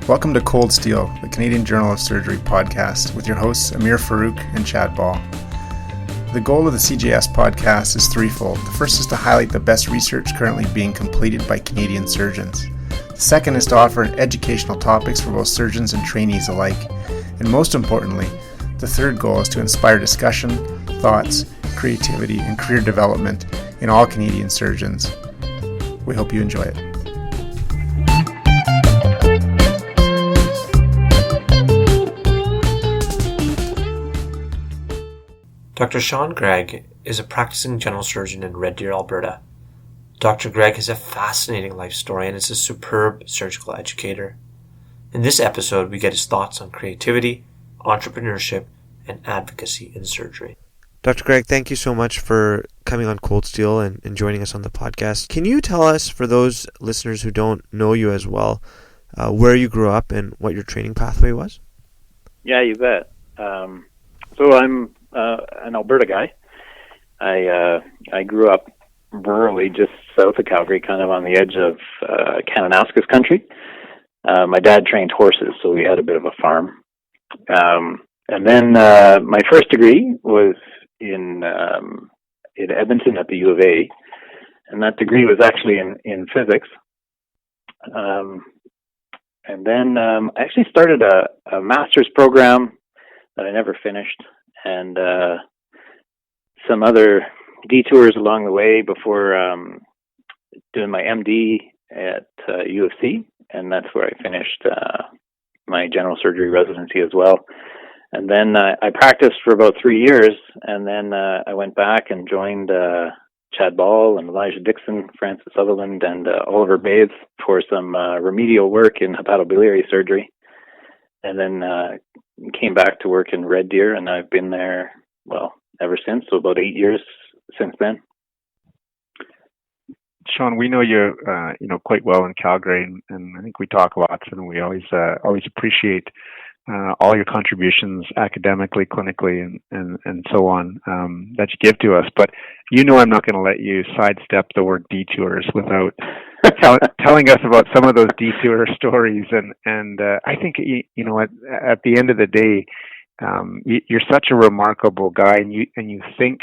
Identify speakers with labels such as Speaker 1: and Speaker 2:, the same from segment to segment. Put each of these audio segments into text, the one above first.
Speaker 1: Welcome to Cold Steel, the Canadian Journal of Surgery podcast, with your hosts Amir Farouk and Chad Ball. The goal of the CJS podcast is threefold. The first is to highlight the best research currently being completed by Canadian surgeons. The second is to offer educational topics for both surgeons and trainees alike. And most importantly, the third goal is to inspire discussion, thoughts, creativity, and career development in all Canadian surgeons. We hope you enjoy it.
Speaker 2: Dr. Sean Gregg is a practicing general surgeon in Red Deer, Alberta. Dr. Gregg has a fascinating life story and is a superb surgical educator. In this episode, we get his thoughts on creativity, entrepreneurship, and advocacy in surgery. Dr. Gregg, thank you so much for coming on Cold Steel and joining us on the podcast. Can you tell us, for those listeners who don't know you as well, where you grew up and what your training pathway was?
Speaker 3: Yeah, you bet. So I'm an Alberta guy. I grew up rurally just south of Calgary, kind of on the edge of Kananaskis country. My dad trained horses, so we had a bit of a farm. And then my first degree was in Edmonton at the U of A, and that degree was actually in physics. And then I actually started a master's program that I never finished, and some other detours along the way before doing my MD at U of C, and that's where I finished my general surgery residency as well. And then I practiced for about 3 years, and then I went back and joined Chad Ball and Elijah Dixon, Francis Sutherland, and Oliver Bathes for some remedial work in hepatobiliary surgery. And then came back to work in Red Deer, and I've been there, well, ever since, so about 8 years since then.
Speaker 4: Sean, we know you, quite well in Calgary, and I think we talk lots, and we always appreciate all your contributions academically, clinically, and so on that you give to us. But I'm not going to let you sidestep the word detours without telling us about some of those detour stories. And I think at the end of the day, you're such a remarkable guy, and you think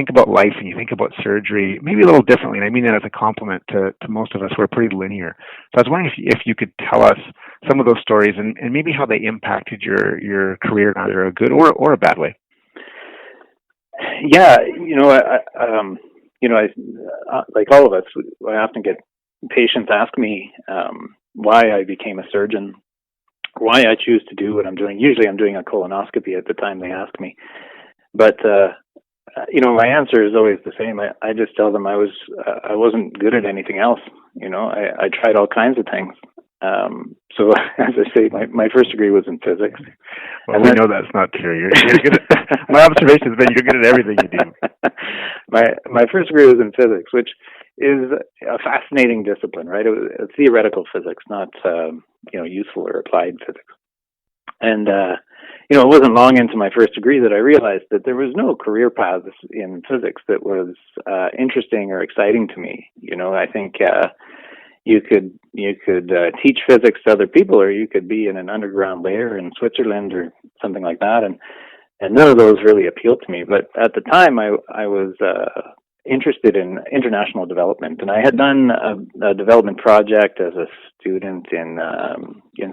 Speaker 4: about life and you think about surgery maybe a little differently, and I mean that as a compliment to most of us. We're pretty linear. So I was wondering if you could tell us some of those stories and maybe how they impacted your career in either a good or a bad way.
Speaker 3: Yeah, I like all of us, I often get patients ask me why I became a surgeon, why I choose to do what I'm doing. Usually I'm doing a colonoscopy at the time they ask me. But my answer is always the same. I just tell them I wasn't good at anything else. I tried all kinds of things. So as I say, my first degree was in physics.
Speaker 4: Well, we know that's not true. You're good at, my observation has been you're good at everything you do.
Speaker 3: My first degree was in physics, which is a fascinating discipline, right? It was theoretical physics, not useful or applied physics. And it wasn't long into my first degree that I realized that there was no career path in physics that was interesting or exciting to me. I think you could teach physics to other people, or you could be in an underground lair in Switzerland or something like that, and none of those really appealed to me. But at the time, I was interested in international development, and I had done a development project as a student in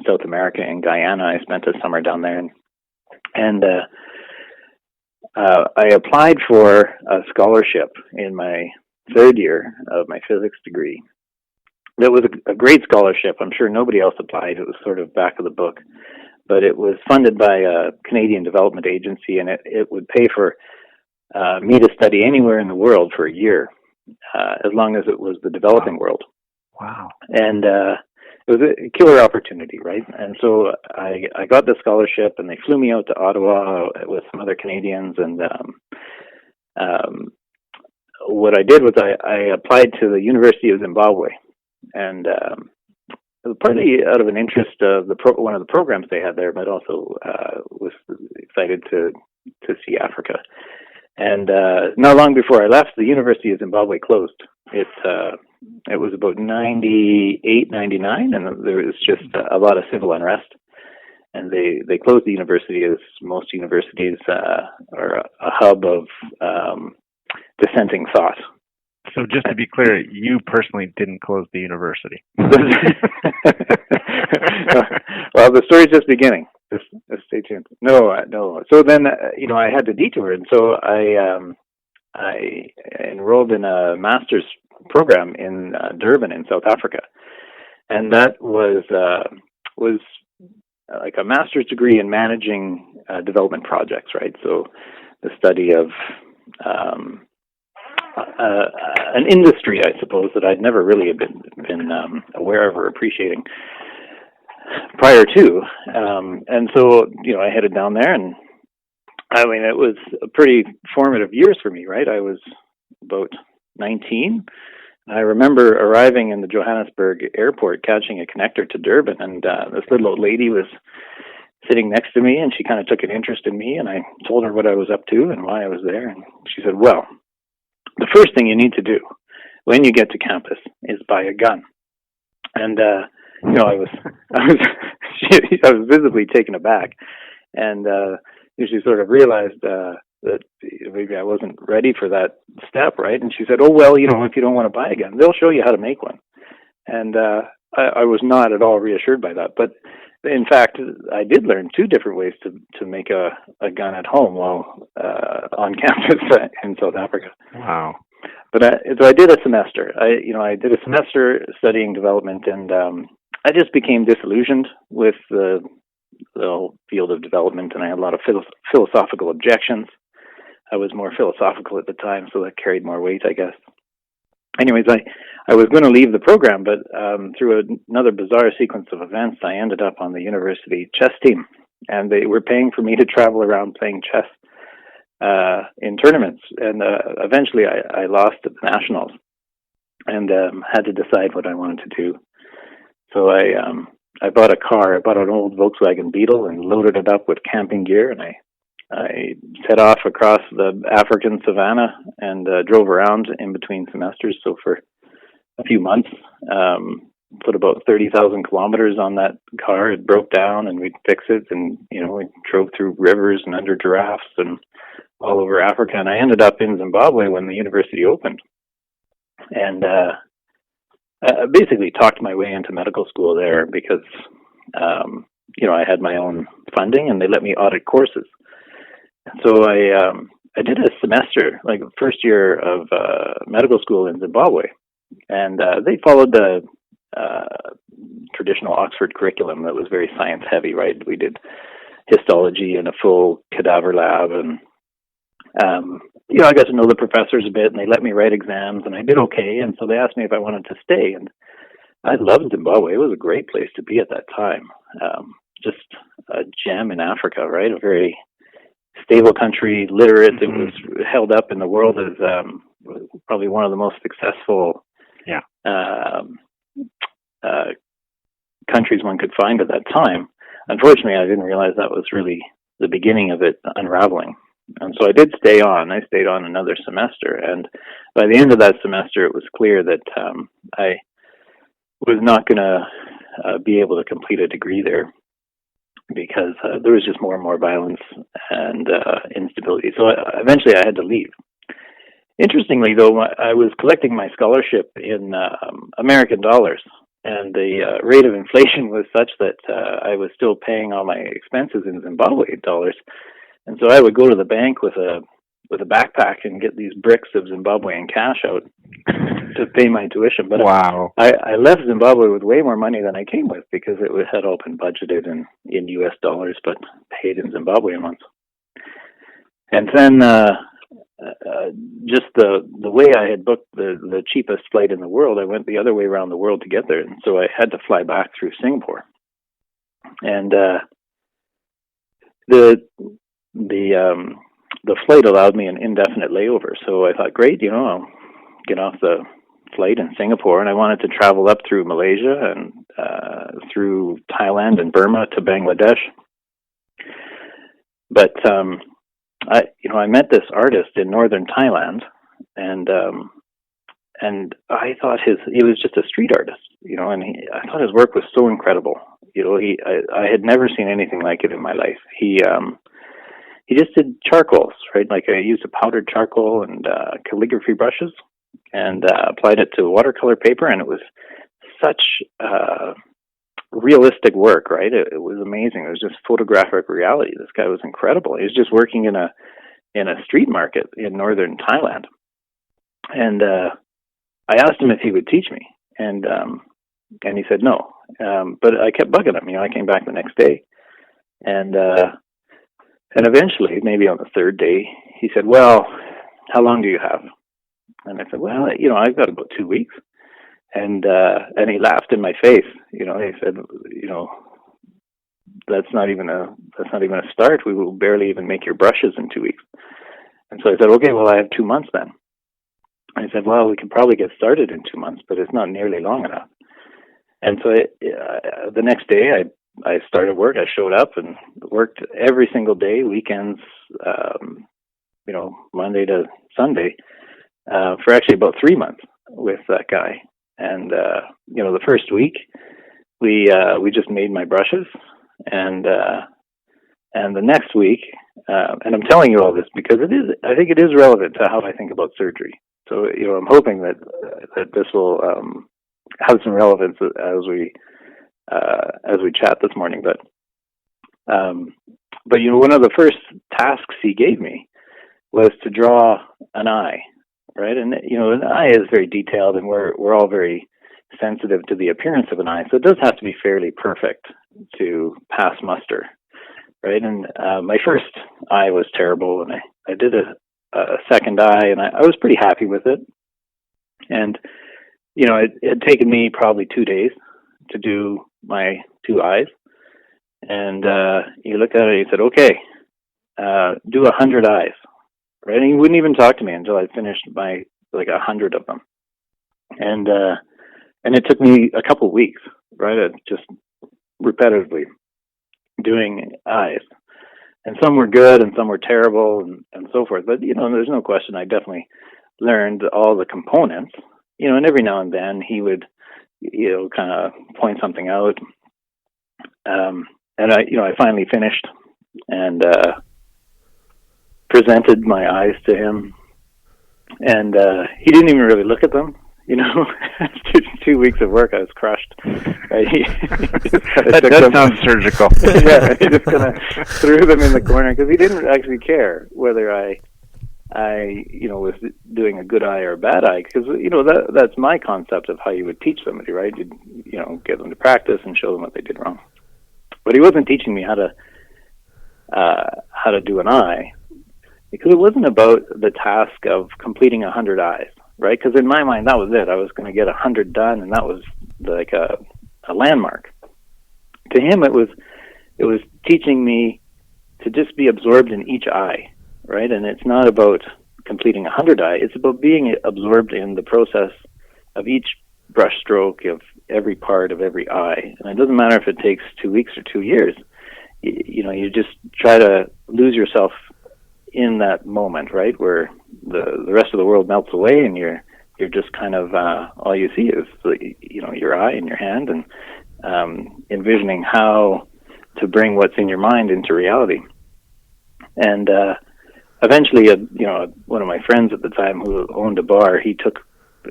Speaker 3: South America, in Guyana. I spent a summer down there, and I applied for a scholarship in my third year of my physics degree. That was a great scholarship. I'm sure nobody else applied. It was sort of back of the book, but it was funded by a Canadian development agency, and it would pay for me to study anywhere in the world for a year, as long as it was the developing world.
Speaker 4: Wow. And
Speaker 3: it was a killer opportunity, right? And so I got the scholarship, and they flew me out to Ottawa with some other Canadians, and what I did was I applied to the University of Zimbabwe, and partly out of an interest of one of the programs they had there, but also was excited to see Africa. And not long before I left, the University of Zimbabwe closed. It it was about 98, 99, and there was just a lot of civil unrest. And they closed the university, as most universities are a hub of dissenting thought.
Speaker 4: So just to be clear, you personally didn't close the university.
Speaker 3: Well, the story's just beginning. Just stay tuned. No. So then, I had to detour, and so I enrolled in a master's program in Durban in South Africa, and that was like a master's degree in managing development projects, right? So the study of an industry, I suppose, that I'd never really been aware of or appreciating prior to. And so, I headed down there, and I mean, it was a pretty formative years for me, right? I was about 19. I remember arriving in the Johannesburg airport, catching a connector to Durban, and this little old lady was sitting next to me, and she kind of took an interest in me, and I told her what I was up to and why I was there, and she said, well, the first thing you need to do when you get to campus is buy a gun. And, I was visibly taken aback, and she sort of realized that maybe I wasn't ready for that step, right? And she said, oh, well, if you don't want to buy a gun, they'll show you how to make one. And I was not at all reassured by that. But in fact, I did learn two different ways to make a gun at home while on campus in South Africa.
Speaker 4: Wow.
Speaker 3: But so I did a semester. I did a semester studying development, and I just became disillusioned with the whole field of development, and I had a lot of philosophical objections. I was more philosophical at the time, so that carried more weight, I guess. Anyways, I was going to leave the program, but through another bizarre sequence of events, I ended up on the university chess team, and they were paying for me to travel around playing chess in tournaments. And eventually I lost at the nationals and had to decide what I wanted to do. So I bought a car. I bought an old Volkswagen Beetle and loaded it up with camping gear, and I set off across the African savannah and drove around in between semesters. So for a few months, put about 30,000 kilometers on that car. It broke down, and we'd fix it, and we drove through rivers and under giraffes and all over Africa. And I ended up in Zimbabwe when the university opened, and I basically talked my way into medical school there because I had my own funding, and they let me audit courses. So I did a semester, like first year of medical school in Zimbabwe, and they followed the traditional Oxford curriculum that was very science heavy, right? We did histology and a full cadaver lab, and I got to know the professors a bit, and they let me write exams, and I did okay. And so they asked me if I wanted to stay, and I loved Zimbabwe. It was a great place to be at that time. Just a gem in Africa, right? A very stable country, literate. Mm-hmm. It was held up in the world as probably one of the most successful countries one could find at that time. Unfortunately, I didn't realize that was really the beginning of it unraveling. And so I did stay on. I stayed on another semester. And by the end of that semester, it was clear that I was not going to be able to complete a degree there because there was just more and more violence and instability. So eventually I had to leave. Interestingly, though, I was collecting my scholarship in American dollars, and the rate of inflation was such that I was still paying all my expenses in Zimbabwe dollars. And so I would go to the bank with a backpack and get these bricks of Zimbabwean cash out to pay my tuition. But
Speaker 4: wow.
Speaker 3: I left Zimbabwe with way more money than I came with because it had all been budgeted in U.S. dollars but paid in Zimbabwean ones. And then just the way I had booked the cheapest flight in the world, I went the other way around the world to get there. And so I had to fly back through Singapore. And the flight allowed me an indefinite layover. So I thought, great, I'll get off the flight in Singapore. And I wanted to travel up through Malaysia and through Thailand and Burma to Bangladesh. But I met this artist in northern Thailand, and I thought he was just a street artist, and I thought his work was so incredible. I had never seen anything like it in my life. He just did charcoals, right? Like I used a powdered charcoal and calligraphy brushes and applied it to watercolor paper, and it was such realistic work, right? It was amazing. It was just photographic reality. This guy was incredible. He was just working in a street market in northern Thailand, and I asked him if he would teach me, and he said no. But I kept bugging him. I came back the next day, and eventually, maybe on the third day, he said, "Well, how long do you have?" And I said, "Well, I've got about 2 weeks." And he laughed in my face. He said, that's not even a start. We will barely even make your brushes in 2 weeks. And so I said, okay, well, I have 2 months then. And he said, well, we can probably get started in 2 months, but it's not nearly long enough. And so the next day I started work. I showed up and worked every single day, weekends, Monday to Sunday, for actually about 3 months with that guy. And the first week we just made my brushes, and the next week, and I'm telling you all this because I think it is relevant to how I think about surgery. So I'm hoping that this will have some relevance as we chat this morning. But one of the first tasks he gave me was to draw an eye. Right, and an eye is very detailed, and we're all very sensitive to the appearance of an eye, so it does have to be fairly perfect to pass muster, right? And my first eye was terrible, and I did a second eye, and I was pretty happy with it. And it had taken me probably 2 days to do my 2 eyes, and he looked at it and he said, "Okay, do 100 eyes." Right, and he wouldn't even talk to me until I finished my 100 of them, and it took me a couple of weeks, right, just repetitively doing eyes, and some were good and some were terrible and so forth. But there's no question I definitely learned all the components, and every now and then he would kind of point something out, and I finally finished and presented my eyes to him, and he didn't even really look at them. After 2 weeks of work, I was crushed. Right?
Speaker 4: That sounds surgical.
Speaker 3: Yeah, he just kind of threw them in the corner because he didn't actually care whether I was doing a good eye or a bad eye, because that's my concept of how you would teach somebody, right? You'd get them to practice and show them what they did wrong. But he wasn't teaching me how to do an eye, because it wasn't about the task of completing 100 eyes, right? Because in my mind, that was it. I was going to get 100 done, and that was like a landmark. To him, it was teaching me to just be absorbed in each eye, right? And it's not about completing 100 eye. It's about being absorbed in the process of each brush stroke of every part of every eye. And it doesn't matter if it takes 2 weeks or 2 years. You just try to lose yourself in that moment, right, where the rest of the world melts away, and you're just kind of all you see is your eye and your hand, and envisioning how to bring what's in your mind into reality. And eventually, one of my friends at the time who owned a bar, he took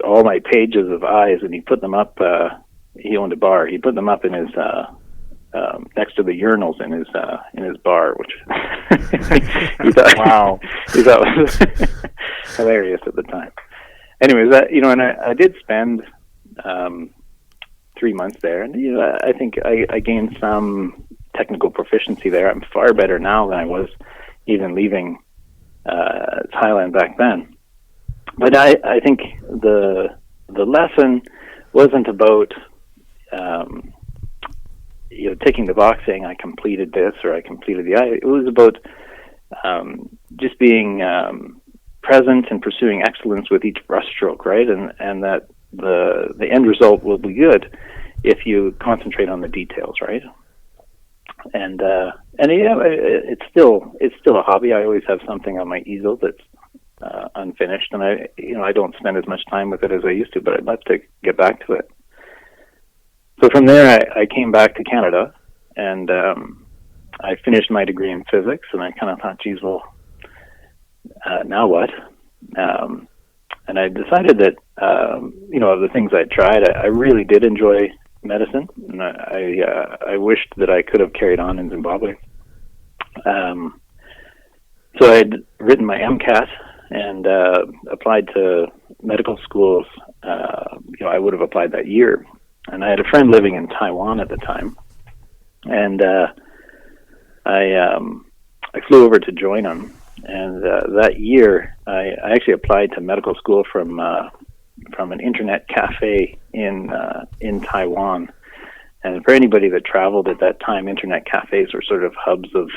Speaker 3: all my pages of eyes and he put them up. He owned a bar. He put them up in his next to the urinals in his bar, which he thought was hilarious at the time. Anyways, and I did spend 3 months there, and I think I gained some technical proficiency there. I'm far better now than I was even leaving Thailand back then. But I think the lesson wasn't about ticking the box saying I completed this or I completed the eye. It was about just being present and pursuing excellence with each brushstroke, right? And that the end result will be good if you concentrate on the details, right? And it's still a hobby. I always have something on my easel that's unfinished, and I don't spend as much time with it as I used to, but I'd love to get back to it. So from there, I came back to Canada, and I finished my degree in physics, and I kind of thought, geez, well, now what? And I decided that, of the things I tried, I really did enjoy medicine, and I wished that I could have carried on in Zimbabwe. So I'd written my MCAT and applied to medical schools. I would have applied that year. And I had a friend living in Taiwan at the time. And I flew over to join him. And that year, I actually applied to medical school from an internet cafe in Taiwan. And for anybody that traveled at that time, internet cafes were sort of hubs of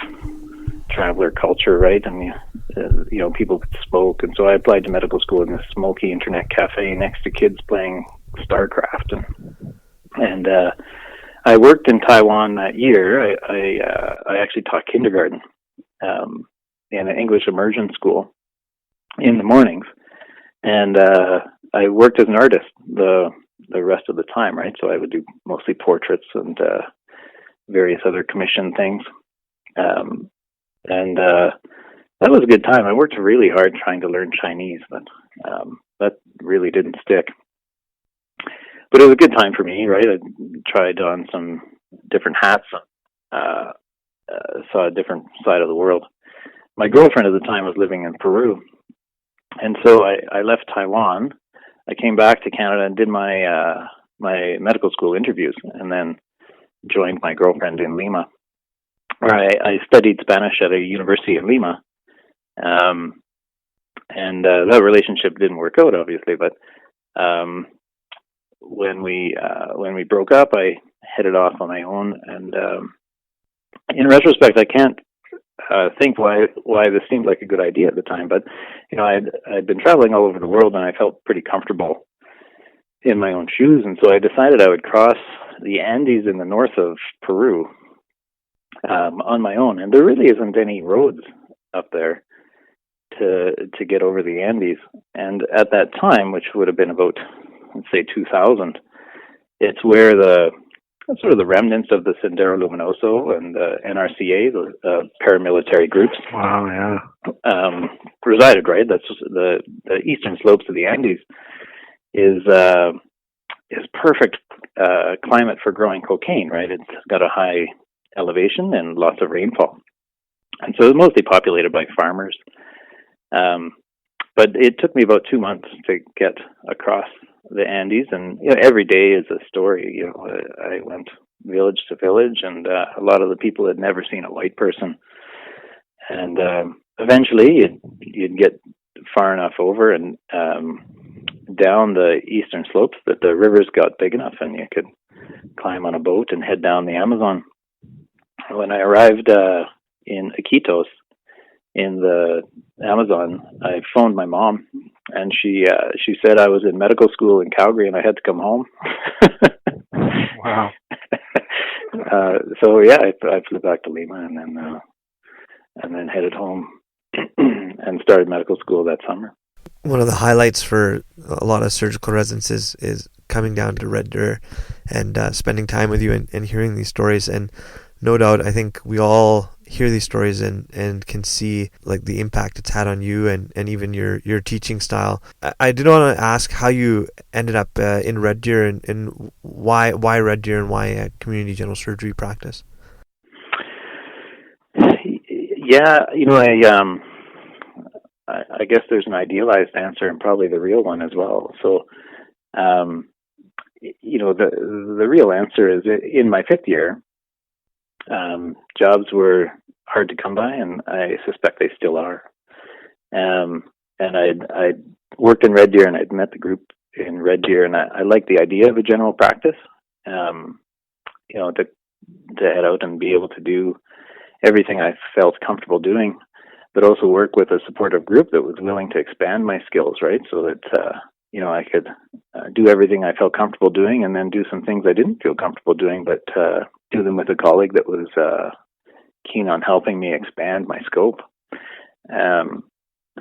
Speaker 3: traveler culture, right? I mean, people spoke, and so I applied to medical school in this smoky internet cafe next to kids playing StarCraft, and I worked in Taiwan that year. I actually taught kindergarten in an English immersion school in the mornings, and I worked as an artist the rest of the time, right? So I would do mostly portraits and various other commission things. And that was a good time. I worked really hard trying to learn Chinese, but that really didn't stick. But it was a good time for me, right? I tried on some different hats, saw a different side of the world. My girlfriend at the time was living in Peru, and so I left Taiwan. I came back to Canada and did my medical school interviews, and then joined my girlfriend in Lima, where I studied Spanish at a university in Lima. And that relationship didn't work out, obviously, but when we broke up, I headed off on my own, and in retrospect, I can't think why this seemed like a good idea at the time, but I'd been traveling all over the world, and I felt pretty comfortable in my own shoes, and so I decided I would cross the Andes in the north of Peru on my own, and there really isn't any roads up there to get over the Andes. And at that time, which would have been about, let's say, 2000, it's where the sort of the remnants of the Sendero Luminoso and the NRCA, the paramilitary groups, resided. Right, that's the eastern slopes of the Andes is perfect climate for growing cocaine. Right, it's got a high elevation and lots of rainfall, and so it's mostly populated by farmers. But it took me about 2 months to get across the Andes, and every day is a story. I went village to village, and a lot of the people had never seen a white person. And eventually, you'd get far enough over and down the eastern slopes that the rivers got big enough, and you could climb on a boat and head down the Amazon. When I arrived in Iquitos, in the Amazon, I phoned my mom, and she said I was in medical school in Calgary and I had to come home.
Speaker 4: Wow.
Speaker 3: So yeah, I flew back to Lima and then headed home and started medical school that summer.
Speaker 2: One of the highlights for a lot of surgical residents is coming down to Red Deer and spending time with you and hearing these stories. And no doubt, I think we all hear these stories and can see like the impact it's had on you and even your teaching style. I did want to ask how you ended up in Red Deer and why Red Deer and why community general surgery practice.
Speaker 3: Yeah, I guess there's an idealized answer and probably the real one as well. So, the real answer is in my fifth year. Jobs were hard to come by, and I suspect they still are. And I'd worked in Red Deer, and I'd met the group in Red Deer, and I liked the idea of a general practice. To head out and be able to do everything I felt comfortable doing, but also work with a supportive group that was willing to expand my skills, right? So that I could do everything I felt comfortable doing, and then do some things I didn't feel comfortable doing, but do them with a colleague that was keen on helping me expand my scope.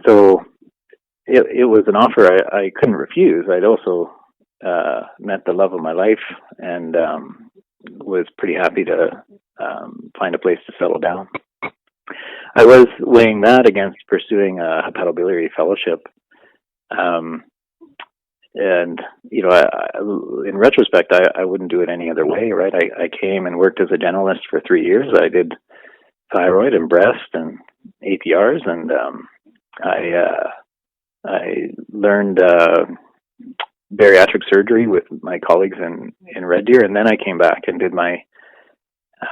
Speaker 3: So it was an offer I couldn't refuse. I'd also met the love of my life and was pretty happy to find a place to settle down. I was weighing that against pursuing a hepatobiliary fellowship. And, in retrospect, I wouldn't do it any other way, right? I came and worked as a generalist for 3 years. I did thyroid and breast and APRs, and I learned bariatric surgery with my colleagues in Red Deer, and then I came back and did my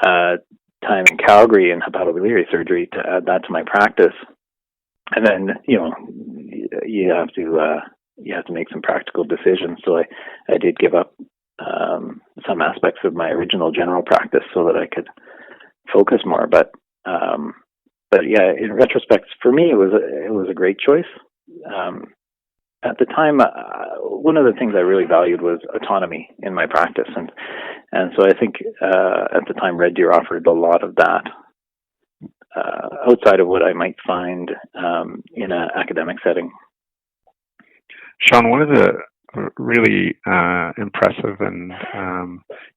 Speaker 3: time in Calgary in hepatobiliary surgery to add that to my practice. And then, you have to make some practical decisions. So I did give up some aspects of my original general practice so that I could focus more. But yeah, in retrospect, for me, it was a great choice. At the time, one of the things I really valued was autonomy in my practice, and so I think at the time Red Deer offered a lot of that outside of what I might find in an academic setting.
Speaker 4: Sean, one of the really impressive and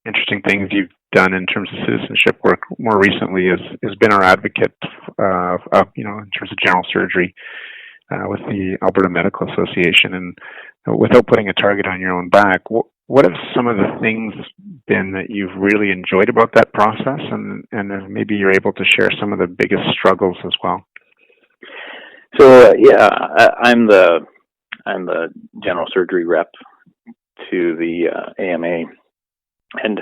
Speaker 4: interesting things you've done in terms of citizenship work more recently has been our advocate, in terms of general surgery with the Alberta Medical Association. And without putting a target on your own back, what have some of the things been that you've really enjoyed about that process, and maybe you're able to share some of the biggest struggles as well?
Speaker 3: So I'm the general surgery rep to the AMA, and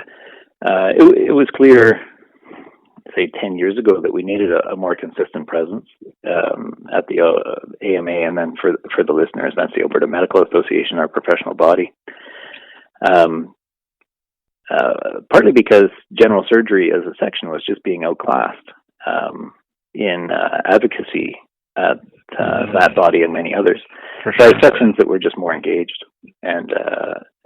Speaker 3: it was clear, say 10 years ago, that we needed a more consistent presence at the AMA, and then for the listeners, that's the Alberta Medical Association, our professional body. Partly because general surgery as a section was just being outclassed in advocacy at that body and many others. There are sections that were just more engaged, and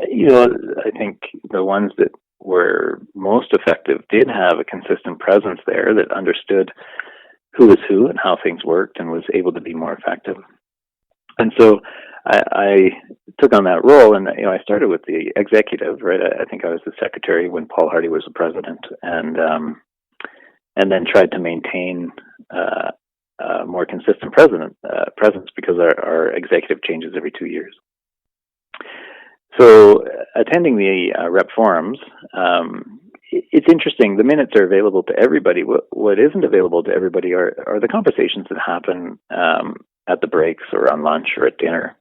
Speaker 3: I think the ones that were most effective did have a consistent presence there that understood who was who and how things worked and was able to be more effective. And so I took on that role, and I started with the executive, right? I think I was the secretary when Paul Hardy was the president, and then tried to maintain a more consistent presence because our executive changes every 2 years. So attending the rep forums, it's interesting. The minutes are available to everybody. What isn't available to everybody are the conversations that happen at the breaks or on lunch or at dinner.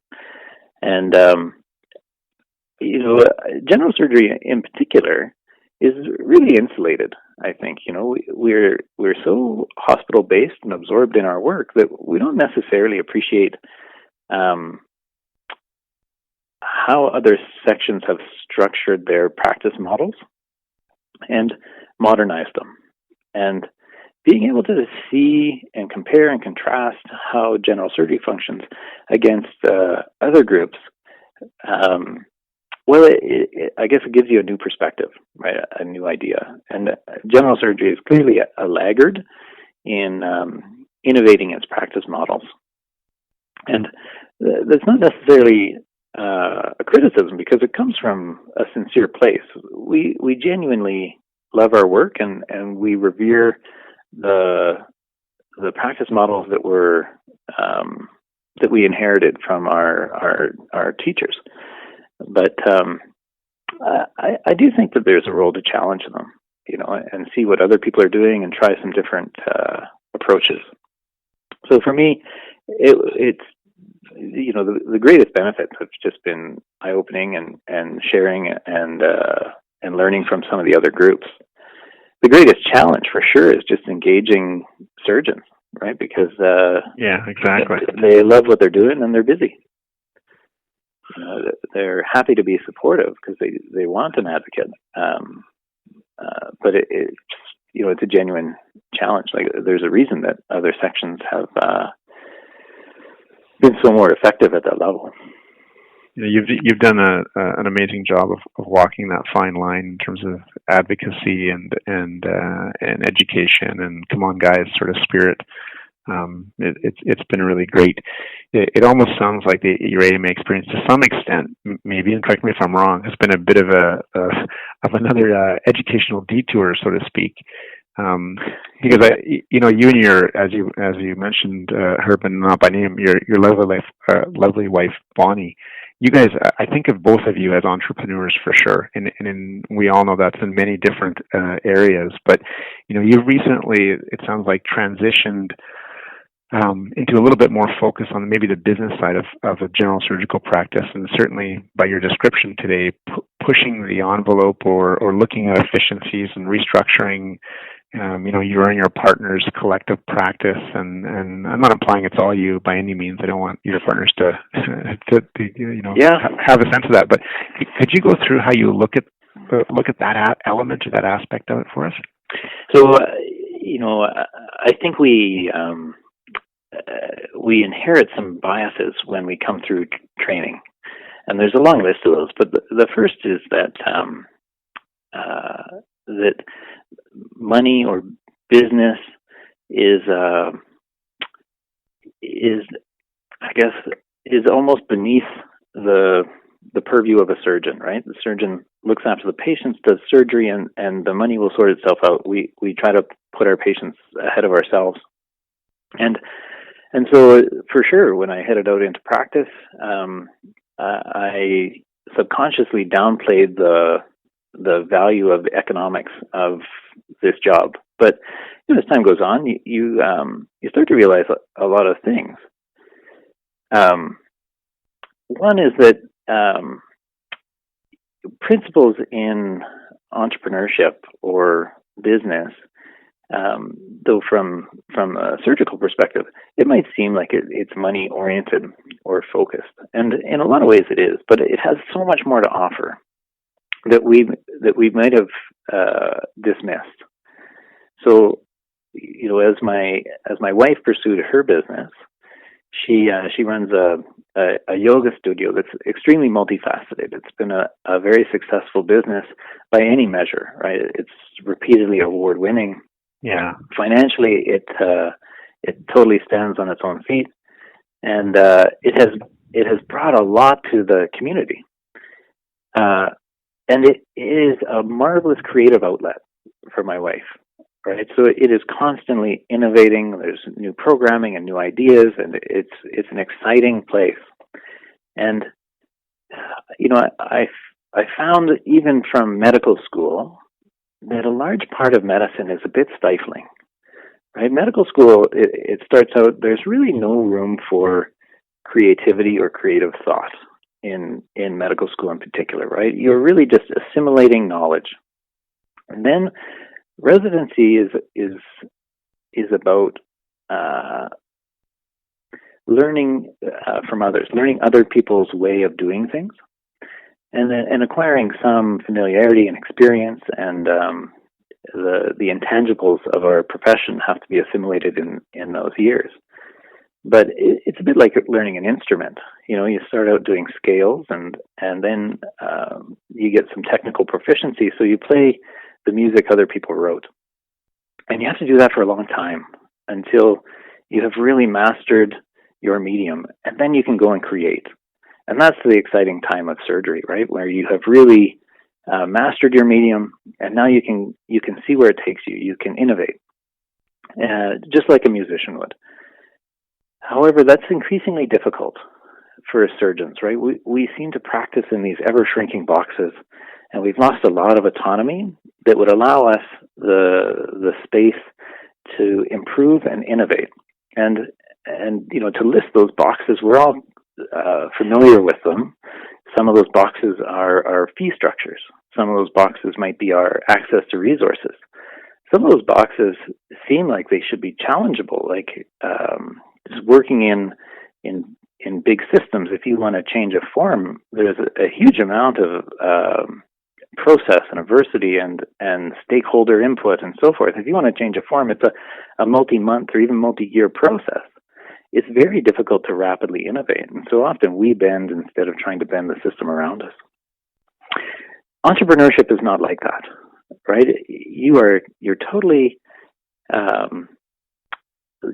Speaker 3: And general surgery in particular is really insulated. I think we're so hospital based and absorbed in our work that we don't necessarily appreciate how other sections have structured their practice models and modernized them. And being able to see and compare and contrast how general surgery functions against other groups, I guess it gives you a new perspective, right? A new idea. And general surgery is clearly a laggard in innovating its practice models. And that's not necessarily a criticism, because it comes from a sincere place. We genuinely love our work, and we revere the practice models that we inherited from our teachers. But I do think that there's a role to challenge them, and see what other people are doing and try some different approaches. So for me, it's the greatest benefits have just been eye-opening and sharing and learning from some of the other groups. The greatest challenge for sure is just engaging surgeons, right? Because
Speaker 4: exactly,
Speaker 3: they love what they're doing and they're busy. They're happy to be supportive because they want an advocate. But it's a genuine challenge. Like, there's a reason that other sections have been so more effective at that level.
Speaker 4: You've done an amazing job of walking that fine line in terms of advocacy and education and come on guys sort of spirit. It's been really great. It almost sounds like your AMA experience, to some extent, maybe, and correct me if I'm wrong, has been a bit of another educational detour, so to speak. Because you and your, as you mentioned, Herb, and not by name, your lovely wife Bonnie. You guys, I think of both of you as entrepreneurs for sure, and we all know that's in many different areas. But you recently, it sounds like, transitioned into a little bit more focus on maybe the business side of a general surgical practice, and certainly by your description today, pushing the envelope or looking at efficiencies and restructuring. You and your partner's collective practice, and I'm not implying it's all you by any means. I don't want your partners to have a sense of that. But could you go through how you look at that element or that aspect of it for us?
Speaker 3: So, I think we inherit some biases when we come through training, and there's a long list of those. But the first is that that money or business is almost beneath the purview of a surgeon, right? The surgeon looks after the patients, does surgery, and the money will sort itself out. We try to put our patients ahead of ourselves, and so for sure, when I headed out into practice, I subconsciously downplayed the value of the economics of this job. But as time goes on, you start to realize a lot of things. One is that principles in entrepreneurship or business, though from a surgical perspective, it might seem like it's money oriented or focused, and in a lot of ways it is. But it has so much more to offer that we might have dismissed. So, as my wife pursued her business, she runs a yoga studio that's extremely multifaceted. It's been a very successful business by any measure, right? It's repeatedly award winning.
Speaker 4: Yeah.
Speaker 3: Financially, it totally stands on its own feet, and it has brought a lot to the community. And it is a marvelous creative outlet for my wife, right? So it is constantly innovating. There's new programming and new ideas, and it's an exciting place. And I found even from medical school that a large part of medicine is a bit stifling, right? Medical school, it starts out, there's really no room for creativity or creative thought in medical school in particular, right? You're really just assimilating knowledge. And then residency is about learning from others, learning other people's way of doing things, and acquiring some familiarity and experience, and the intangibles of our profession have to be assimilated in those years. But it's a bit like learning an instrument. You start out doing scales, and then you get some technical proficiency, so you play the music other people wrote. And you have to do that for a long time until you have really mastered your medium, and then you can go and create. And that's the exciting time of surgery, right? Where you have really mastered your medium, and now you can see where it takes you. You can innovate, just like a musician would. However, that's increasingly difficult for surgeons, right? We seem to practice in these ever-shrinking boxes, and we've lost a lot of autonomy that would allow us the space to improve and innovate. And to list those boxes, we're all familiar with them. Some of those boxes are fee structures. Some of those boxes might be our access to resources. Some of those boxes seem like they should be challengeable, like just working in big systems. If you want to change a form, there's a huge amount of process and adversity and stakeholder input and so forth. If you want to change a form, it's a multi-month or even multi-year process. It's very difficult to rapidly innovate, and so often we bend instead of trying to bend the system around us. Entrepreneurship is not like that, right? You're totally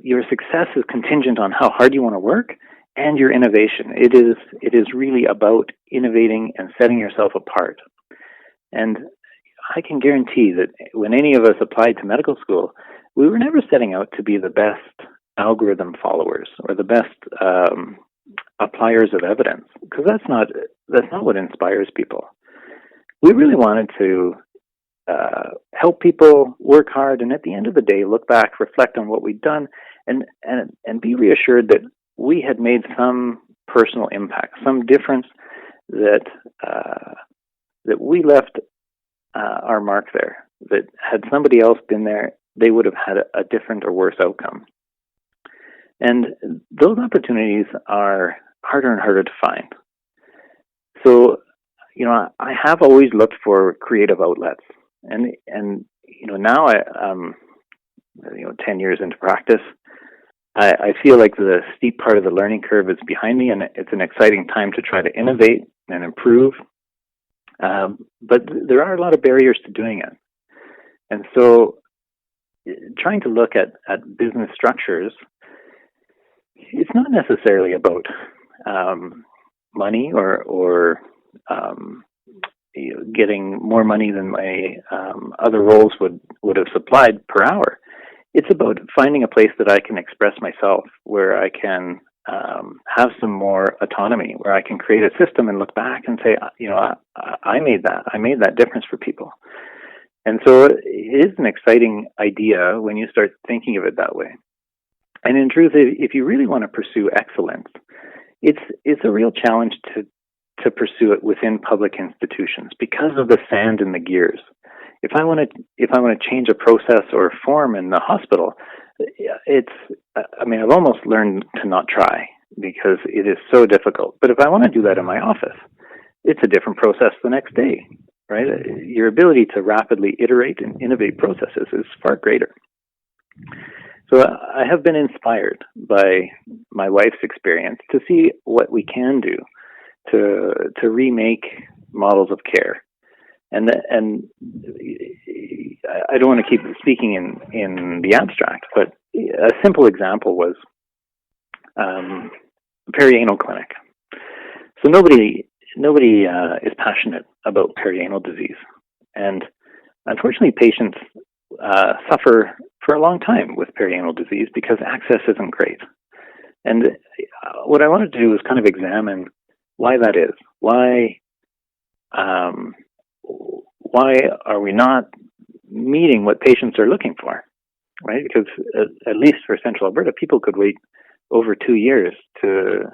Speaker 3: your success is contingent on how hard you want to work and your innovation. It is really about innovating and setting yourself apart. And I can guarantee that when any of us applied to medical school, we were never setting out to be the best algorithm followers or the best appliers of evidence, because that's not what inspires people. We really wanted to help people work hard, and at the end of the day, look back, reflect on what we'd done, and be reassured that we had made some personal impact, some difference, that we left our mark there. That had somebody else been there, they would have had a different or worse outcome. And those opportunities are harder and harder to find. So, I have always looked for creative outlets. And now 10 years into practice, I feel like the steep part of the learning curve is behind me, and it's an exciting time to try to innovate and improve. But there are a lot of barriers to doing it. And so trying to look at business structures, it's not necessarily about money or getting more money than my other roles would have supplied per hour. It's about finding a place that I can express myself, where I can have some more autonomy, where I can create a system and look back and say, I made that difference for people. And so it is an exciting idea when you start thinking of it that way. And in truth, if you really want to pursue excellence, it's a real challenge to pursue it within public institutions because of the sand in the gears. If I want to change a process or a form in the hospital, I've almost learned to not try because it is so difficult. But if I want to do that in my office, it's a different process the next day, right? Your ability to rapidly iterate and innovate processes is far greater. So I have been inspired by my wife's experience to see what we can do to remake models of care. And I don't want to keep speaking in the abstract, but a simple example was perianal clinic. So nobody is passionate about perianal disease, and unfortunately, patients suffer for a long time with perianal disease because access isn't great. And what I want to do is kind of examine why that is. Why are we not meeting what patients are looking for, right? Because at least for Central Alberta, people could wait over 2 years to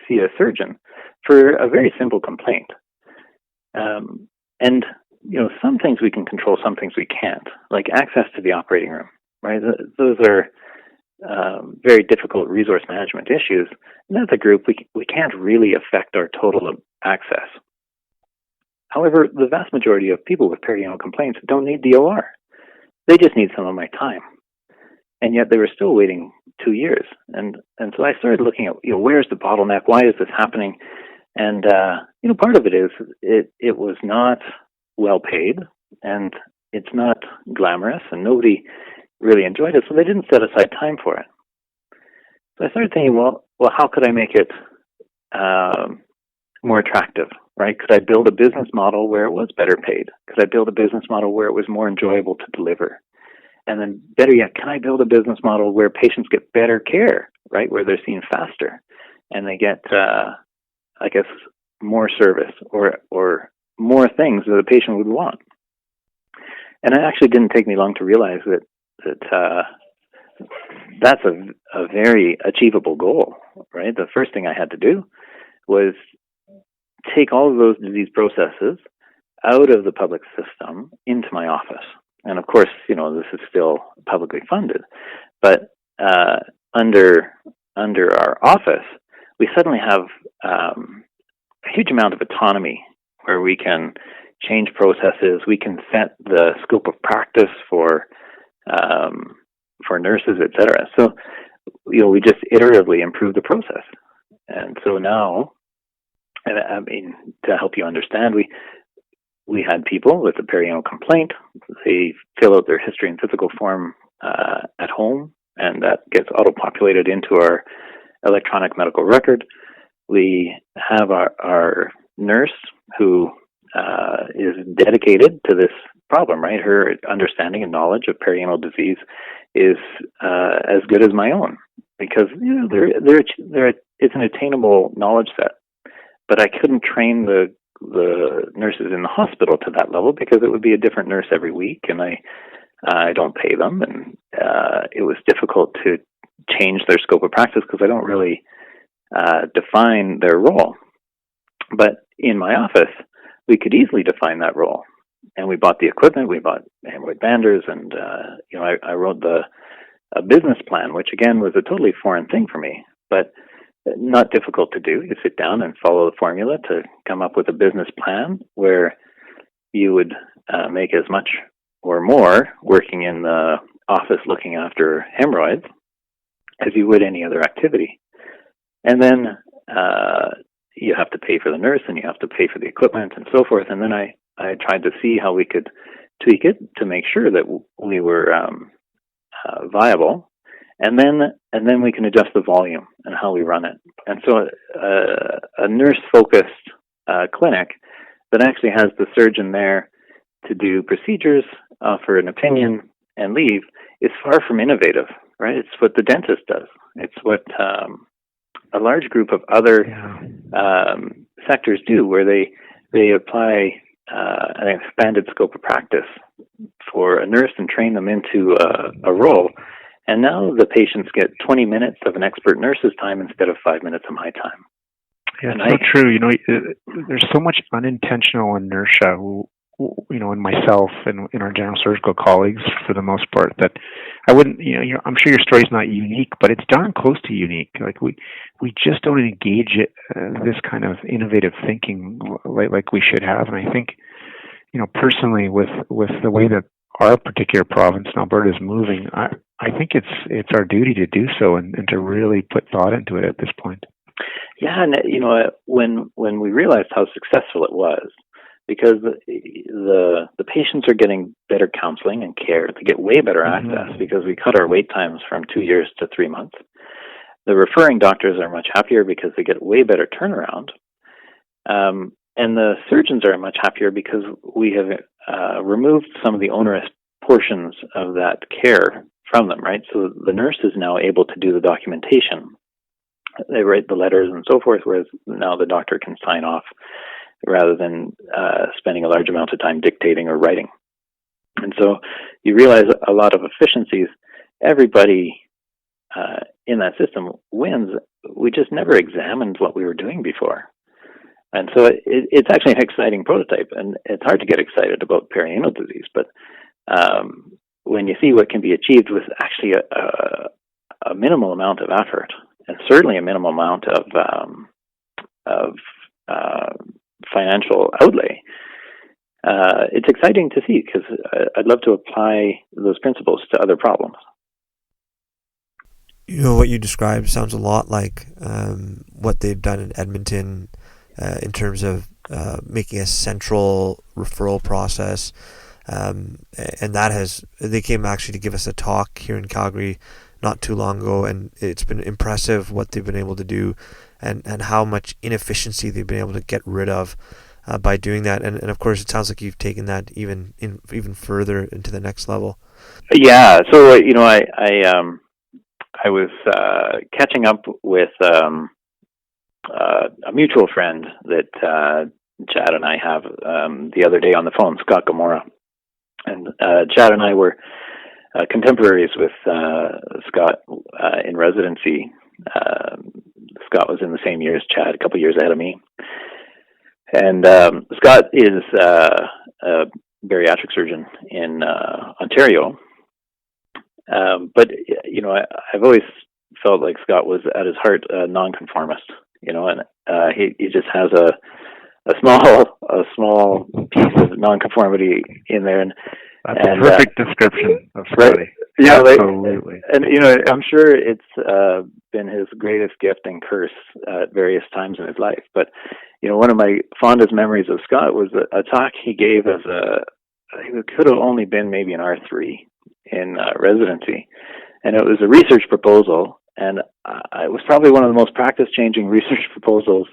Speaker 3: see a surgeon for a very simple complaint. And some things we can control, some things we can't, like access to the operating room, right? Those are very difficult resource management issues. And as a group, we can't really affect our total access. However, the vast majority of people with perianal complaints don't need the OR. They just need some of my time. And yet they were still waiting 2 years. And so I started looking at, where's the bottleneck? Why is this happening? And, part of it is it was not well paid, and it's not glamorous, and nobody really enjoyed it, so they didn't set aside time for it. So I started thinking, well, how could I make it more attractive, right? Could I build a business model where it was better paid? Could I build a business model where it was more enjoyable to deliver? And then better yet, can I build a business model where patients get better care, right? Where they're seen faster and they get, more service or more things that a patient would want. And it actually didn't take me long to realize that that's a very achievable goal, right? The first thing I had to do was take all of those disease processes out of the public system into my office. And of course, this is still publicly funded, but under our office, we suddenly have a huge amount of autonomy where we can change processes. We can set the scope of practice for nurses, et cetera. So, we just iteratively improve the process. And so now, to help you understand, we had people with a perianal complaint. They fill out their history and physical form at home, and that gets auto-populated into our electronic medical record. We have our nurse who is dedicated to this problem, right? Her understanding and knowledge of perianal disease is as good as my own, because it's an attainable knowledge set. But I couldn't train the nurses in the hospital to that level, because it would be a different nurse every week, and I don't pay them, and it was difficult to change their scope of practice because I don't really define their role. But in my office, we could easily define that role, and we bought the equipment. We bought hemorrhoid banders, and I wrote a business plan, which again was a totally foreign thing for me, but not difficult to do. You sit down and follow the formula to come up with a business plan where you would make as much or more working in the office looking after hemorrhoids as you would any other activity. And then you have to pay for the nurse, and you have to pay for the equipment and so forth. And then I tried to see how we could tweak it to make sure that we were viable. And then we can adjust the volume and how we run it. And so a nurse-focused clinic that actually has the surgeon there to do procedures, offer an opinion, and leave is far from innovative, right? It's what the dentist does. It's what a large group of other sectors do, where they apply an expanded scope of practice for a nurse and train them into a role. And now the patients get 20 minutes of an expert nurse's time instead of 5 minutes of my time.
Speaker 4: Yeah, it's so true. There's so much unintentional inertia, in myself and in our general surgical colleagues, for the most part, that I wouldn't, I'm sure your story's not unique, but it's darn close to unique. Like we just don't engage this kind of innovative thinking like we should have. And I think, personally, with the way that our particular province in Alberta is moving, I think it's our duty to do so and to really put thought into it at this point.
Speaker 3: Yeah, and when we realized how successful it was, because the patients are getting better counseling and care, they get way better access because we cut our wait times from 2 years to 3 months. The referring doctors are much happier because they get way better turnaround. And the surgeons are much happier because we have removed some of the onerous portions of that care from them, right? So the nurse is now able to do the documentation. They write the letters and so forth, whereas now the doctor can sign off rather than spending a large amount of time dictating or writing. And so you realize a lot of efficiencies. Everybody in that system wins. We just never examined what we were doing before. And so it's actually an exciting prototype, and it's hard to get excited about perianal disease, but when you see what can be achieved with actually a minimal amount of effort, and certainly a minimal amount of financial outlay, it's exciting to see, because I'd love to apply those principles to other problems.
Speaker 2: What you described sounds a lot like what they've done in Edmonton in terms of making a central referral process. And they came actually to give us a talk here in Calgary not too long ago, and it's been impressive what they've been able to do and how much inefficiency they've been able to get rid of by doing that. And of course, it sounds like you've taken that even further into the next level.
Speaker 3: Yeah. So, I was catching up with a mutual friend that Chad and I have the other day on the phone, Scott Gamora. And Chad and I were contemporaries with Scott in residency. Scott was in the same year as Chad, a couple years ahead of me. And Scott is a bariatric surgeon in Ontario. But, I've always felt like Scott was at his heart a nonconformist, and he just has a small piece of nonconformity in there. And
Speaker 4: that's a perfect description of Scotty.
Speaker 3: Right? Yeah,
Speaker 4: absolutely.
Speaker 3: And I'm sure it's been his greatest gift and curse at various times in his life. But one of my fondest memories of Scott was a talk he gave it could have only been maybe an R3 in residency, and it was a research proposal, and it was probably one of the most practice-changing research proposals.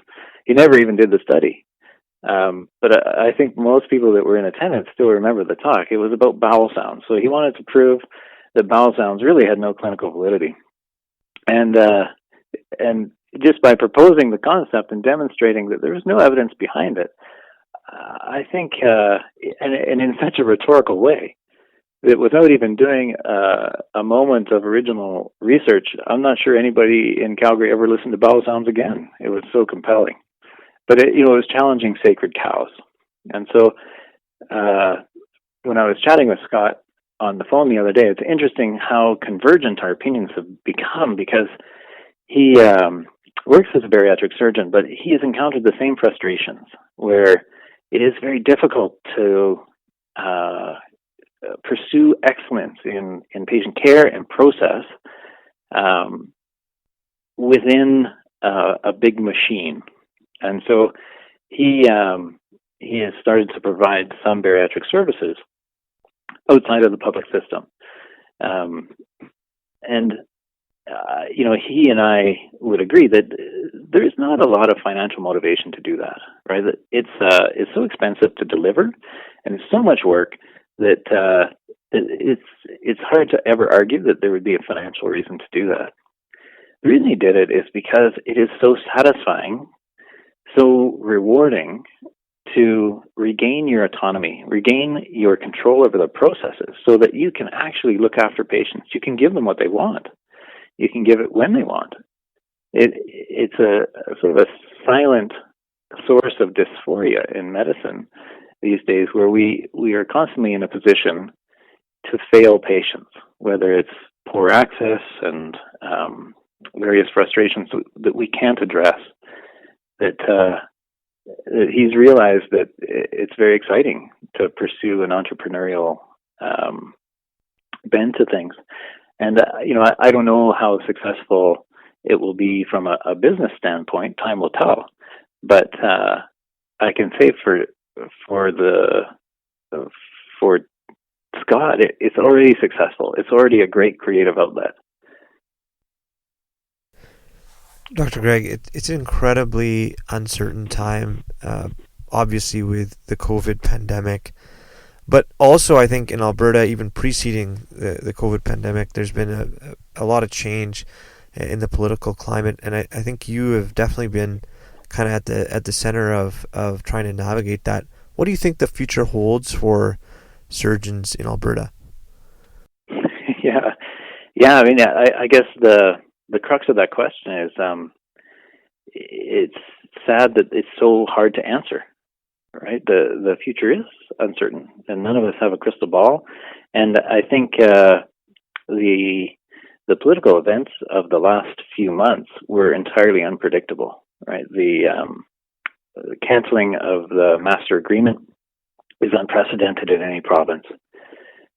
Speaker 3: He never even did the study. But I think most people that were in attendance still remember the talk. It was about bowel sounds. So he wanted to prove that bowel sounds really had no clinical validity. And just by proposing the concept and demonstrating that there was no evidence behind it, I think, and in such a rhetorical way, that without even doing a moment of original research, I'm not sure anybody in Calgary ever listened to bowel sounds again. It was so compelling. But it was challenging sacred cows. And so when I was chatting with Scott on the phone the other day, it's interesting how convergent our opinions have become, because he works as a bariatric surgeon, but he has encountered the same frustrations where it is very difficult to pursue excellence in patient care and process within a big machine. And so he has started to provide some bariatric services outside of the public system. He and I would agree that there is not a lot of financial motivation to do that, right? It's so expensive to deliver, and it's so much work that it's hard to ever argue that there would be a financial reason to do that. The reason he did it is because it is so satisfying, so rewarding to regain your autonomy, regain your control over the processes so that you can actually look after patients. You can give them what they want. You can give it when they want. It's a sort of a silent source of dysphoria in medicine these days, where we are constantly in a position to fail patients, whether it's poor access and various frustrations that we can't address. That he's realized that it's very exciting to pursue an entrepreneurial bent to things. And, I don't know how successful it will be from a business standpoint. Time will tell. But I can say for Scott, it's already successful. It's already a great creative outlet.
Speaker 2: Dr. Gregg, it's an incredibly uncertain time, obviously with the COVID pandemic, but also I think in Alberta, even preceding the COVID pandemic, there's been a lot of change in the political climate, and I think you have definitely been kind of at the center of trying to navigate that. What do you think the future holds for surgeons in Alberta?
Speaker 3: Yeah. I mean, I guess the crux of that question is it's sad that it's so hard to answer, right? The future is uncertain, and none of us have a crystal ball. And I think the political events of the last few months were entirely unpredictable, right? The canceling of the master agreement is unprecedented in any province.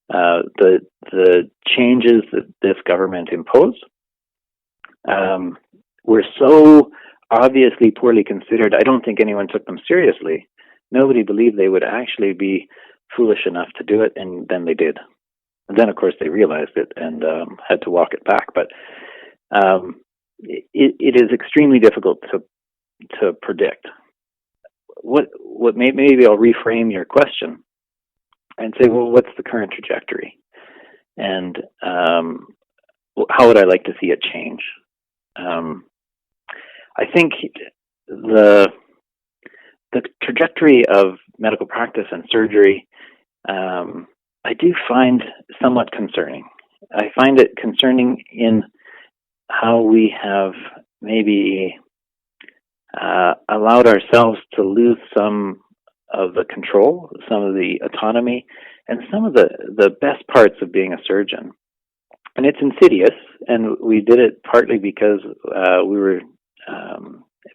Speaker 3: The changes that this government imposed were so obviously poorly considered. I don't think anyone took them seriously. Nobody believed they would actually be foolish enough to do it, and then they did. And then, of course, they realized it and had to walk it back. But it is extremely difficult to predict. Maybe I'll reframe your question and say, well, what's the current trajectory? And how would I like to see it change? I think the trajectory of medical practice and surgery, I do find somewhat concerning. I find it concerning in how we have maybe allowed ourselves to lose some of the control, some of the autonomy, and some of the best parts of being a surgeon. And it's insidious, and we did it partly because we were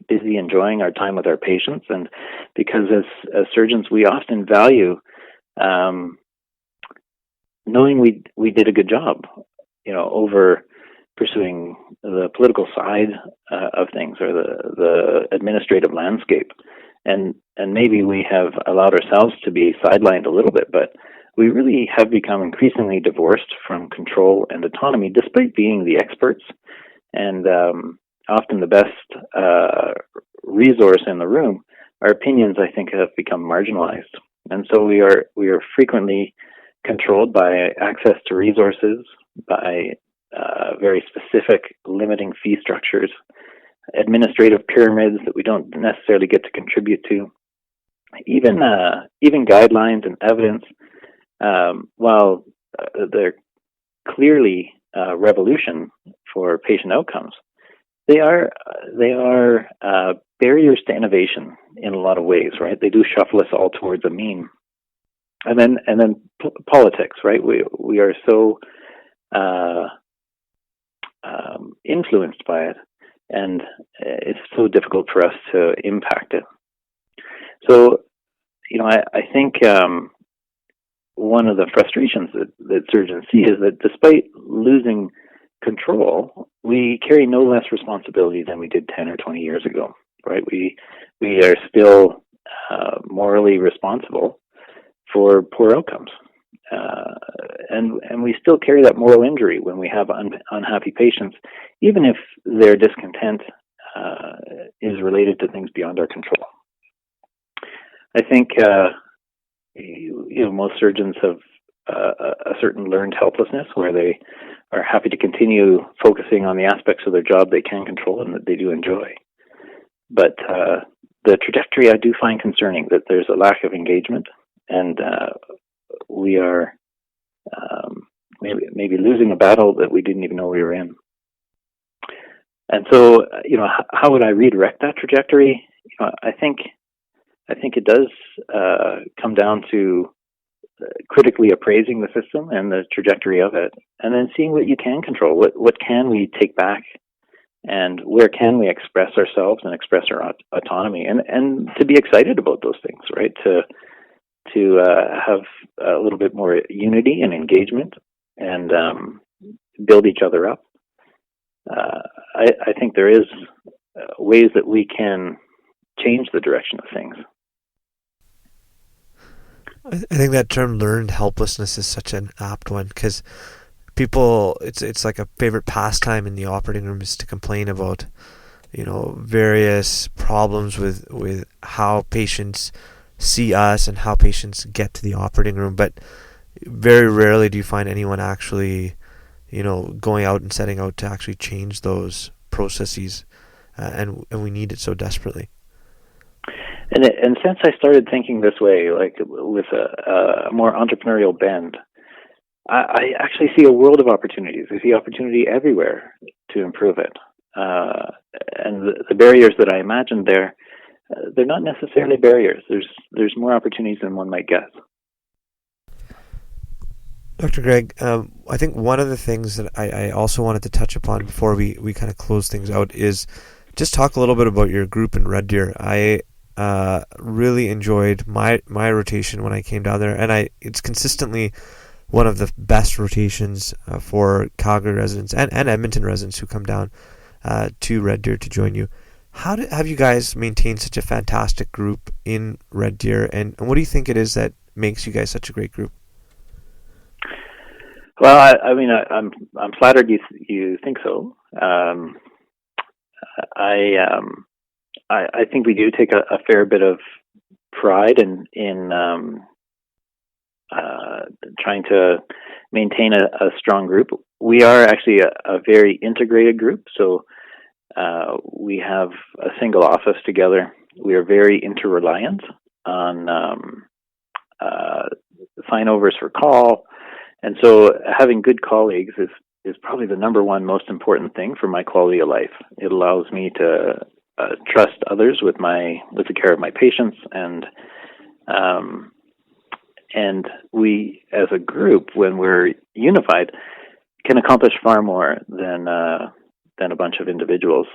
Speaker 3: busy enjoying our time with our patients, and because as surgeons we often value knowing we did a good job, over pursuing the political side of things or the administrative landscape. And maybe we have allowed ourselves to be sidelined a little bit, but we really have become increasingly divorced from control and autonomy, despite being the experts and often the best resource in the room. Our opinions, I think, have become marginalized, and so we are frequently controlled by access to resources, by very specific limiting fee structures, administrative pyramids that we don't necessarily get to contribute to, even guidelines and evidence. While they're clearly revolution for patient outcomes, they are barriers to innovation in a lot of ways, right? They do shuffle us all towards a mean. And then politics, right? We are so influenced by it, and it's so difficult for us to impact it. So, I think one of the frustrations that surgeons see is that despite losing control, we carry no less responsibility than we did 10 or 20 years ago, right? We are still morally responsible for poor outcomes. And we still carry that moral injury when we have unhappy patients, even if their discontent is related to things beyond our control. I think most surgeons have a certain learned helplessness where they are happy to continue focusing on the aspects of their job they can control and that they do enjoy. But the trajectory I do find concerning, that there's a lack of engagement, and we are maybe losing a battle that we didn't even know we were in. And so, how would I redirect that trajectory? I think it does come down to critically appraising the system and the trajectory of it, and then seeing what you can control. What can we take back, and where can we express ourselves and express our autonomy, and to be excited about those things, right? To have a little bit more unity and engagement, and build each other up. I think there is ways that we can change the direction of things.
Speaker 2: I think that term "learned helplessness" is such an apt one, because people, it's like a favorite pastime in the operating room is to complain about, various problems with how patients see us and how patients get to the operating room. But very rarely do you find anyone actually, going out and setting out to actually change those processes, and we need it so desperately.
Speaker 3: And since I started thinking this way, like with a more entrepreneurial bend, I actually see a world of opportunities. I see opportunity everywhere to improve it. And the barriers that I imagined there, they're not necessarily barriers. There's more opportunities than one might guess.
Speaker 2: Dr. Gregg, I think one of the things that I also wanted to touch upon before we kind of close things out is just talk a little bit about your group in Red Deer. I really enjoyed my rotation when I came down there, and it's consistently one of the best rotations for Calgary residents and Edmonton residents who come down to Red Deer to join you. How have you guys maintained such a fantastic group in Red Deer, and what do you think it is that makes you guys such a great group?
Speaker 3: Well, I'm flattered you think so. I think we do take a fair bit of pride in trying to maintain a strong group. We are actually a very integrated group, so we have a single office together. We are very interreliant on sign-overs for call, and so having good colleagues is probably the number one most important thing for my quality of life. It allows me to trust others with the care of my patients, and we, as a group, when we're unified, can accomplish far more than a bunch of individuals.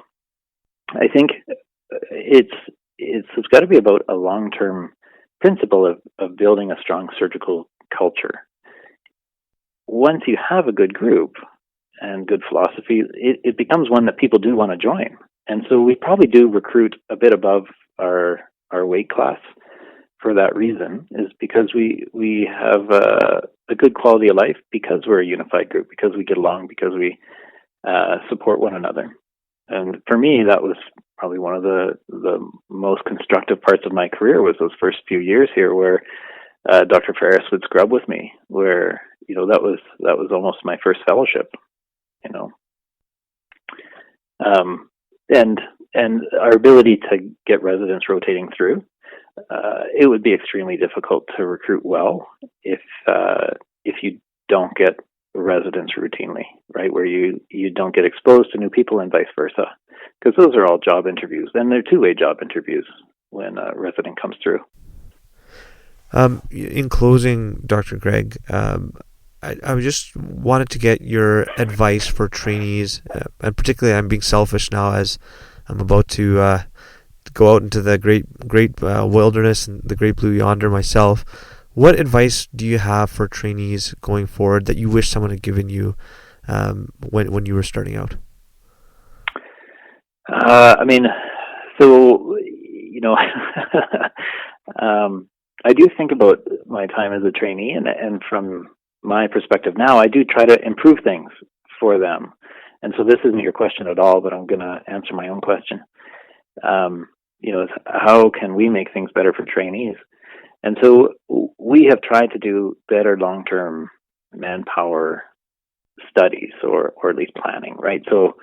Speaker 3: I think it's got to be about a long-term principle of building a strong surgical culture. Once you have a good group and good philosophy, it becomes one that people do want to join. And so we probably do recruit a bit above our weight class for that reason, is because we have a good quality of life because we're a unified group, because we get along, because we support one another. And for me, that was probably one of the most constructive parts of my career, was those first few years here where Dr. Ferris would scrub with me, where, that was almost my first fellowship, and our ability to get residents rotating through, it would be extremely difficult to recruit well if you don't get residents routinely, right? Where you don't get exposed to new people and vice versa, because those are all job interviews, and they're two-way job interviews when a resident comes through.
Speaker 2: In closing, Dr. Gregg, I just wanted to get your advice for trainees, and particularly I'm being selfish now as I'm about to go out into the great wilderness and the great blue yonder myself. What advice do you have for trainees going forward that you wish someone had given you when you were starting out?
Speaker 3: I do think about my time as a trainee, and from my perspective now, I do try to improve things for them. And so this isn't your question at all, but I'm going to answer my own question. How can we make things better for trainees? And so we have tried to do better long-term manpower studies, or at least planning, right? So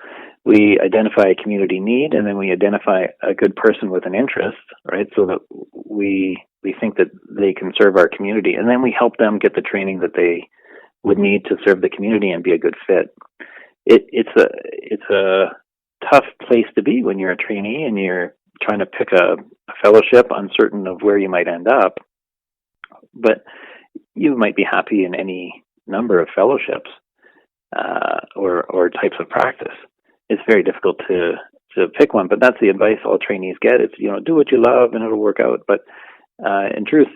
Speaker 3: we identify a community need, and then we identify a good person with an interest, right? So that we think that they can serve our community, and then we help them get the training that they would need to serve the community and be a good fit. It's a tough place to be when you're a trainee and you're trying to pick a fellowship, uncertain of where you might end up. But you might be happy in any number of fellowships or types of practice. It's very difficult to pick one, but that's the advice all trainees get. It's, do what you love and it'll work out. But in truth,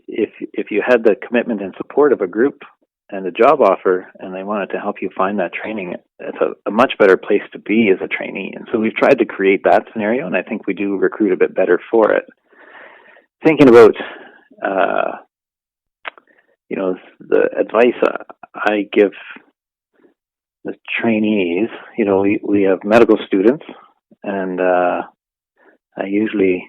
Speaker 3: if you had the commitment and support of a group and a job offer, and they wanted to help you find that training, it's a much better place to be as a trainee. And so we've tried to create that scenario, and I think we do recruit a bit better for it. Thinking about, the advice I give the trainees, we have medical students, and I usually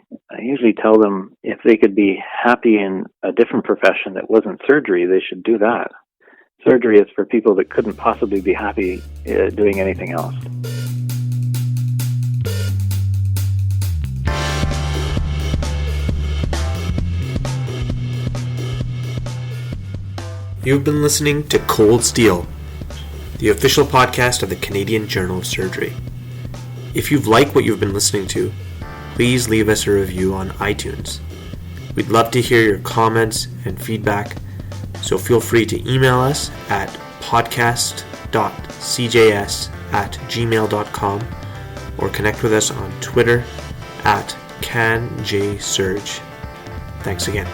Speaker 3: tell them if they could be happy in a different profession that wasn't surgery, they should do that. Surgery is for people that couldn't possibly be happy doing anything else.
Speaker 2: You've been listening to Cold Steel, the official podcast of the Canadian Journal of Surgery. If you've liked what you've been listening to, please leave us a review on iTunes. We'd love to hear your comments and feedback, so feel free to email us at podcast.cjs@gmail.com or connect with us on Twitter @CanJSurge. Thanks again.